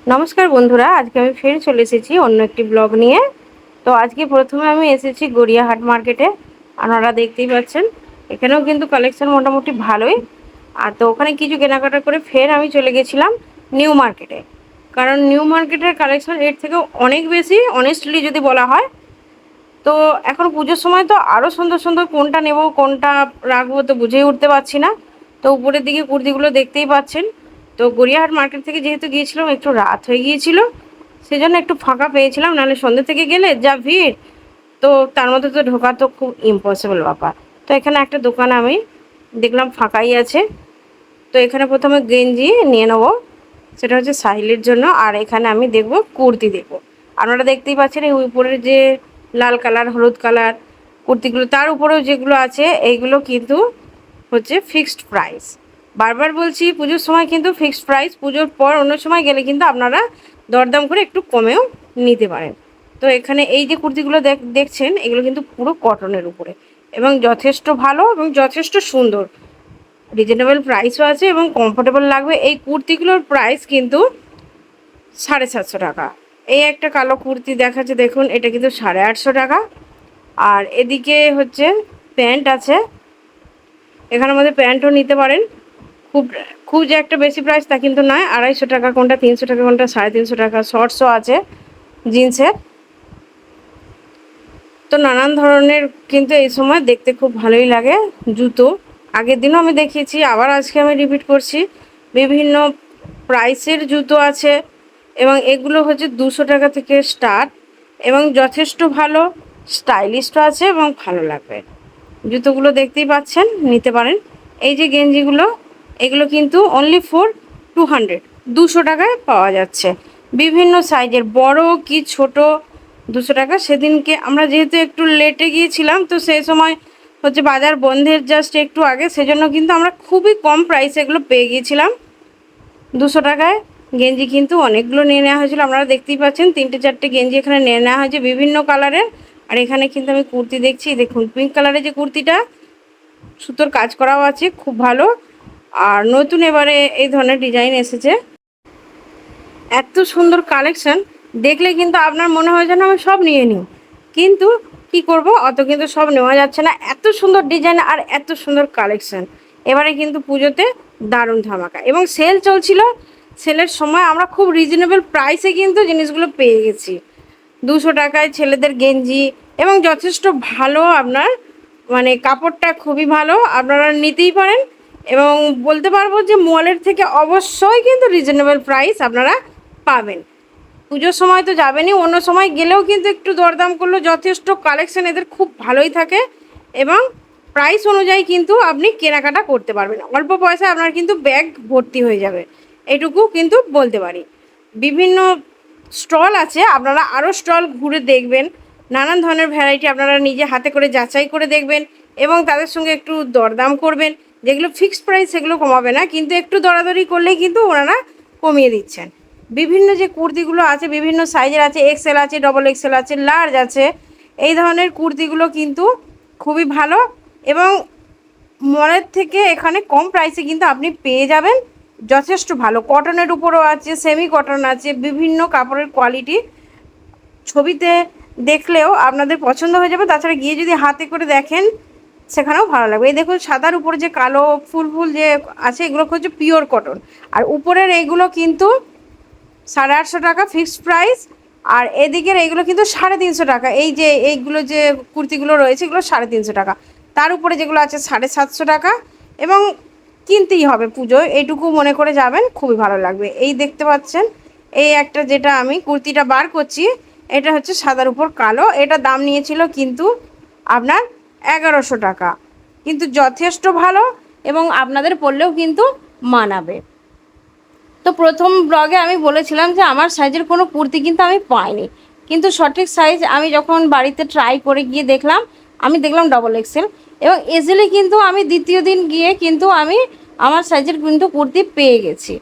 নমস্কার বন্ধুরা, আজকে আমি ফের চলে এসেছি অন্য একটি ব্লগ নিয়ে। তো আজকে প্রথমে আমি এসেছি গড়িয়াহাট মার্কেটে। আপনারা দেখতেই পাচ্ছেন এখানেও কিন্তু কালেকশন মোটামুটি ভালোই। আর তো ওখানে কিছু কেনাকাটা করে ফের আমি চলে গেছিলাম নিউ মার্কেটে, কারণ নিউ মার্কেটের কালেকশন এর থেকেও অনেক বেশি, অনেস্টলি যদি বলা হয়। তো এখন পুজোর সময় তো আরও সুন্দর সুন্দর কোনটা নেব কোনটা রাখবো তো বুঝেই উঠতে পারছি না। তো উপরের দিকে কুর্তিগুলো দেখতেই পাচ্ছেন। তো গড়িয়াহাট মার্কেট থেকে যেহেতু গিয়েছিলাম একটু রাত হয়ে গিয়েছিল, সেজন্য একটু ফাঁকা পেয়েছিলাম, নাহলে সন্ধ্যে থেকে গেলে যা ভিড়, তো তার মধ্যে তো ঢোকা তো খুব ইম্পসিবল ব্যাপার। তো এখানে একটা দোকান আমি দেখলাম ফাঁকাই আছে। তো এখানে প্রথমে গেঞ্জি নিয়ে নেবো, সেটা হচ্ছে সাহিলের জন্য। আর এখানে আমি দেখব কুর্তি দেখবো। আপনারা দেখতেই পাচ্ছেন এই উপরের যে লাল কালার হলুদ কালার কুর্তিগুলো, তার উপরেও যেগুলো আছে এইগুলো কিন্তু হচ্ছে ফিক্সড প্রাইস। বারবার বলছি পুজোর সময় কিন্তু ফিক্সড প্রাইস, পুজোর পর অন্য সময় গেলে কিন্তু আপনারা দরদাম করে একটু কমেও নিতে পারেন। তো এখানে এই যে কুর্তিগুলো দেখছেন এগুলো কিন্তু পুরো কটনের উপরে এবং যথেষ্ট ভালো এবং যথেষ্ট সুন্দর, রিজনেবল প্রাইসও আছে এবং কমফোর্টেবল লাগবে। এই কুর্তিগুলোর প্রাইস কিন্তু 750 টাকা। এই একটা কালো কুর্তি দেখাচ্ছে দেখুন, এটা কিন্তু 850 টাকা। আর এদিকে হচ্ছে প্যান্ট আছে, এখানের মধ্যে প্যান্টও নিতে পারেন। খুব খুব যে একটা বেশি প্রাইস তা কিন্তু নয়, 250 টাকা কোনটা, 300 টাকা কোনটা, 350 টাকা। শর্টসও আছে জিন্সের। তো নানান ধরনের কিন্তু এই সময় দেখতে খুব ভালোই লাগে। জুতো আগের দিনও আমি দেখিয়েছি, আবার আজকে আমি রিপিট করছি। বিভিন্ন প্রাইসের জুতো আছে এবং এগুলো হচ্ছে 200 টাকা থেকে স্টার্ট এবং যথেষ্ট ভালো, স্টাইলিশও আছে এবং ভালো লাগবে। জুতোগুলো দেখতেই পাচ্ছেন, নিতে পারেন। এই যে গেঞ্জিগুলো, এগুলো কিন্তু অনলি ফর 200 টাকায় পাওয়া যাচ্ছে। বিভিন্ন সাইজের, বড় কি ছোট, 200 টাকা। সেদিনকে আমরা যেহেতু একটু লেটে গিয়েছিলাম, তো সেই সময় হচ্ছে বাজার বন্ধের জাস্ট একটু আগে, সেজন্য কিন্তু আমরা খুবই কম প্রাইসে এগুলো পেয়ে গিয়েছিলাম 200 টাকায়। গেঞ্জি কিন্তু অনেকগুলো নিয়ে নেওয়া হয়েছিল, আপনারা দেখতেই পাচ্ছেন 3-4টে গেঞ্জি এখানে নিয়ে নেওয়া হয়েছে বিভিন্ন কালারের। আর এখানে কিন্তু আমি কুর্তি দেখছি, দেখুন পিঙ্ক কালারের যে কুর্তিটা, সুতোর কাজ করাও আছে, খুব ভালো। আর নতুন এবারে এই ধরনের ডিজাইন এসেছে। এত সুন্দর কালেকশন দেখলে কিন্তু আপনার মনে হয় যেন আমি সব নিয়ে নিই, কিন্তু কি করব, অত কিন্তু সব নেওয়া যাচ্ছে না। এত সুন্দর ডিজাইন আর এত সুন্দর কালেকশন। এবারে কিন্তু পুজোতে দারুণ ধামাকা এবং সেল চলছিল। সেলের সময় আমরা খুব রিজনেবল প্রাইসে কিন্তু জিনিসগুলো পেয়ে গেছি। 200 টাকায় ছেলেদের গেঞ্জি এবং যথেষ্ট ভালো, আপনার মানে কাপড়টা খুবই ভালো, আপনারা নিতেই পারেন। এবং বলতে পারবো যে মলের থেকে অবশ্যই কিন্তু রিজনেবল প্রাইস আপনারা পাবেন। পুজোর সময় তো যাবেনই, অন্য সময় গেলেও কিন্তু একটু দরদাম করলেও যথেষ্ট কালেকশন এদের খুব ভালোই থাকে এবং প্রাইস অনুযায়ী কিন্তু আপনি কেনাকাটা করতে পারবেন। অল্প পয়সায় আপনার কিন্তু ব্যাগ ভর্তি হয়ে যাবে, এটুকু কিন্তু বলতে পারি। বিভিন্ন স্টল আছে, আপনারা আরও স্টল ঘুরে দেখবেন। নানান ধরনের ভ্যারাইটি আপনারা নিজে হাতে করে যাচাই করে দেখবেন এবং তাদের সঙ্গে একটু দরদাম করবেন। যেগুলো ফিক্সড প্রাইস সেগুলো কমাবে না, কিন্তু একটু দরাদরি করলেই কিন্তু ওনারা কমিয়ে দিচ্ছেন। বিভিন্ন যে কুর্তিগুলো আছে বিভিন্ন সাইজের আছে, এক্সেল আছে, ডবল এক্সেল আছে, লার্জ আছে। এই ধরনের কুর্তিগুলো কিন্তু খুবই ভালো এবং মলের থেকে এখানে কম প্রাইসে কিন্তু আপনি পেয়ে যাবেন। যথেষ্ট ভালো কটনের উপরও আছে, সেমি কটন আছে, বিভিন্ন কাপড়ের কোয়ালিটি ছবিতে দেখলেও আপনাদের পছন্দ হয়ে যাবে। তাছাড়া গিয়ে যদি হাতে করে দেখেন সেখানেও ভালো লাগবে। এই দেখুন সাদার উপরে যে কালো ফুল ফুল যে আছে, এগুলো হচ্ছে পিওর কটন। আর উপরের এইগুলো কিন্তু 850 টাকা ফিক্সড প্রাইস। আর এদিকের এইগুলো কিন্তু 350 টাকা। এই যে এইগুলো যে কুর্তিগুলো রয়েছে এগুলো 350 টাকা। তার উপরে যেগুলো আছে 750 টাকা। এবং কিনতেই হবে পুজোয়, এইটুকু মনে করে যাবেন, খুবই ভালো লাগবে। এই দেখতে পাচ্ছেন এই একটা যেটা আমি কুর্তিটা বার করছি, এটা হচ্ছে সাদার উপর কালো। এটা দাম নিয়েছিল কিন্তু আপনার 1100 টাকা, কিন্তু যথেষ্ট ভালো এবং আপনাদের পরলেও কিন্তু মানাবে। তো প্রথম ব্লগে আমি বলেছিলাম যে আমার সাইজের কোনো কুর্তি কিন্তু আমি পাইনি, কিন্তু সঠিক সাইজ আমি যখন বাড়িতে ট্রাই করে গিয়ে দেখলাম, আমি দেখলাম ডবল এক্সেল এবং ইজিলি কিন্তু আমি দ্বিতীয় দিন গিয়ে কিন্তু আমি আমার সাইজের কিন্তু কুর্তি পেয়ে গেছি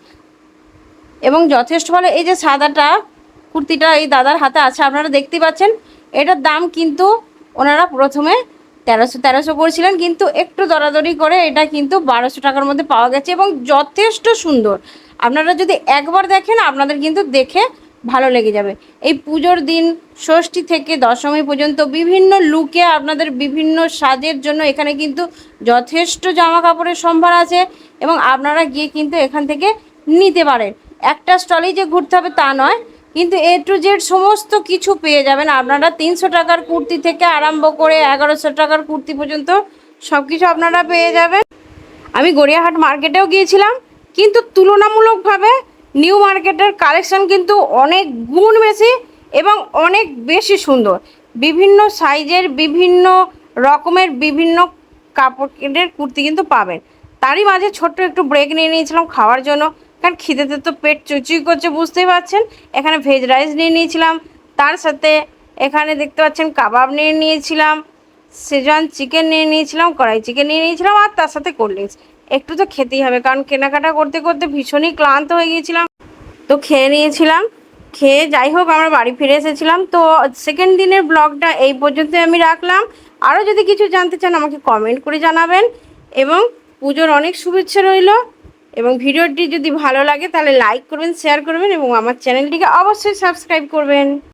এবং যথেষ্ট ভালো। এই যে সাদাটা কুর্তিটা এই দাদার হাতে আছে আপনারা দেখতেই পাচ্ছেন, এটার দাম কিন্তু ওনারা প্রথমে 1300 করেছিলেন, কিন্তু একটু দরাদরি করে এটা কিন্তু 1200 টাকার মধ্যে পাওয়া গেছে এবং যথেষ্ট সুন্দর। আপনারা যদি একবার দেখেন আপনাদের কিন্তু দেখে ভালো লেগে যাবে। এই পুজোর দিন ষষ্ঠী থেকে দশমী পর্যন্ত বিভিন্ন লুকে আপনাদের বিভিন্ন সাজের জন্য এখানে কিন্তু যথেষ্ট জামা কাপড়ের সম্ভার আছে এবং আপনারা গিয়ে কিন্তু এখান থেকে নিতে পারেন। একটা স্টলেই যে ঘুরতে হবে তা নয়, কিন্তু এ টু জেড সমস্ত কিছু পেয়ে যাবেন আপনারা। 300 টাকার কুর্তি থেকে আরম্ভ করে 1100 টাকার কুর্তি পর্যন্ত সব কিছু আপনারা পেয়ে যাবেন। আমি গড়িয়াহাট মার্কেটেও গিয়েছিলাম, কিন্তু তুলনামূলকভাবে নিউ মার্কেটের কালেকশন কিন্তু অনেক গুণ বেশি এবং অনেক বেশি সুন্দর। বিভিন্ন সাইজের বিভিন্ন রকমের বিভিন্ন কাপড়ের কুর্তি কিন্তু পাবেন। তারই মাঝে ছোট্ট একটু ব্রেক নিয়ে নিয়েছিলাম খাওয়ার জন্য, কারণ খিদেতে তো পেট চুচুই করছে বুঝতেই পারছেন। এখানে ভেজ রাইস নিয়ে নিয়েছিলাম, তার সাথে এখানে দেখতে পাচ্ছেন কাবাব নিয়ে নিয়েছিলাম, সেজওয়ান চিকেন নিয়ে নিয়েছিলাম, কড়াই চিকেন নিয়ে নিয়েছিলাম, আর তার সাথে কোল্ড ড্রিঙ্কস। একটু তো খেতেই হবে, কারণ কেনাকাটা করতে করতে ভীষণই ক্লান্ত হয়ে গিয়েছিলাম। তো খেয়ে নিয়েছিলাম, খেয়ে যাই হোক আমরা বাড়ি ফিরে এসেছিলাম। তো সেকেন্ড দিনের ব্লগটা এই পর্যন্তই আমি রাখলাম। আরও যদি কিছু জানতে চান আমাকে কমেন্ট করে জানাবেন, এবং পুজোর অনেক শুভেচ্ছা রইল। এবং ভিডিওটি যদি ভালো লাগে তাহলে লাইক করবেন, শেয়ার করবেন এবং আমার চ্যানেলটিকে অবশ্যই সাবস্ক্রাইব করবেন।